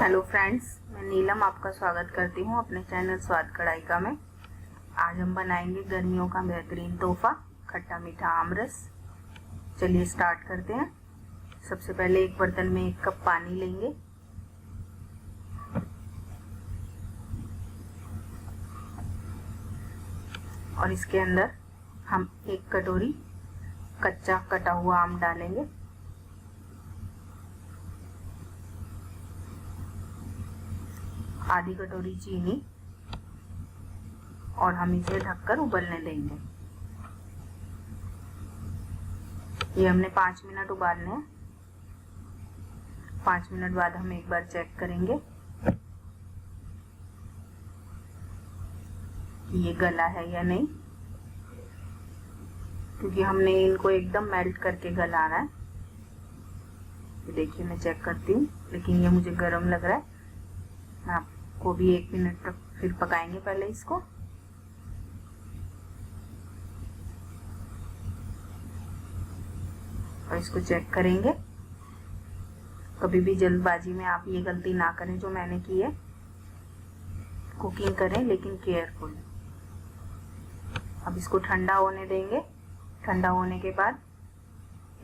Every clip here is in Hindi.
हेलो फ्रेंड्स, मैं नीलम आपका स्वागत करती हूँ अपने चैनल स्वाद कढ़ाई का में। आज हम बनाएंगे गर्मियों का बेहतरीन तोहफा खट्टा मीठा आम रस। चलिए स्टार्ट करते हैं। सबसे पहले एक बर्तन में 1 कप पानी लेंगे। और इसके अंदर हम 1 कटोरी कच्चा कटा हुआ आम डालेंगे। आधी कटोरी चीनी और हम इसे ढककर उबलने देंगे। ये हमने 5 मिनट उबालने हैं। 5 मिनट बाद हम एक बार चेक करेंगे कि ये गला है या नहीं, क्योंकि हमने इनको एकदम मेल्ट करके गलाना है। देखिए मैं चेक करती हूँ, लेकिन ये मुझे गर्म लग रहा है। मैं आपको भी 1 मिनट तक फिर पकाएंगे पहले इसको। और इसको चेक करेंगे। कभी भी जल्दबाजी में आप ये गलती ना करें जो मैंने की है। कुकिंग करें लेकिन केयरफुल। अब इसको ठंडा होने देंगे। ठंडा होने के बाद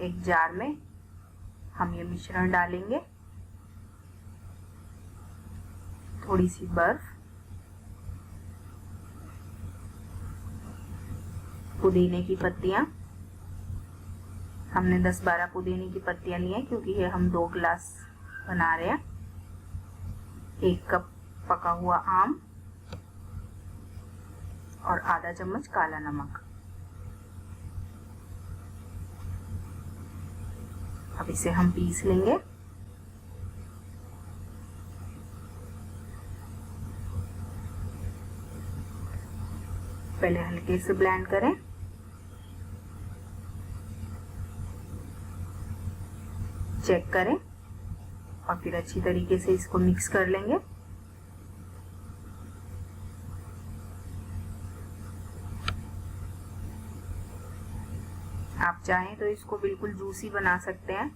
एक जार में हम ये मिश्रण डालेंगे। थोड़ी सी बर्फ, पुदीने की पत्तियां। हमने 10-12 पुदीने की पत्तियां ली हैं, क्योंकि ये हम 2 गिलास बना रहे हैं। 1 कप पका हुआ आम और आधा चम्मच काला नमक। अब इसे हम पीस लेंगे। पहले हल्के से ब्लेंड करें। चेक करें और फिर अच्छी तरीके से इसको मिक्स कर लेंगे। आप चाहें तो इसको बिल्कुल जूसी बना सकते हैं,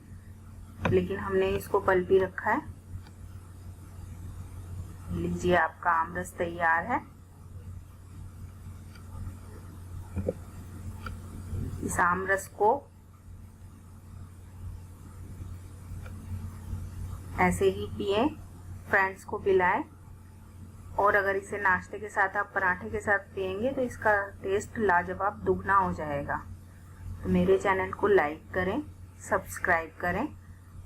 लेकिन हमने इसको पल्पी रखा है। लीजिए, आपका आम रस तैयार है। इस आम रस को ऐसे ही पिए, फ्रेंड्स को पिलाएं। और अगर इसे नाश्ते के साथ आप पराठे के साथ पिएंगे तो इसका टेस्ट लाजवाब दुगना हो जाएगा। तो मेरे चैनल को लाइक करें, सब्सक्राइब करें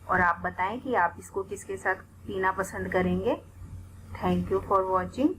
और आप बताएं कि आप इसको किसके साथ पीना पसंद करेंगे। Thank you for watching.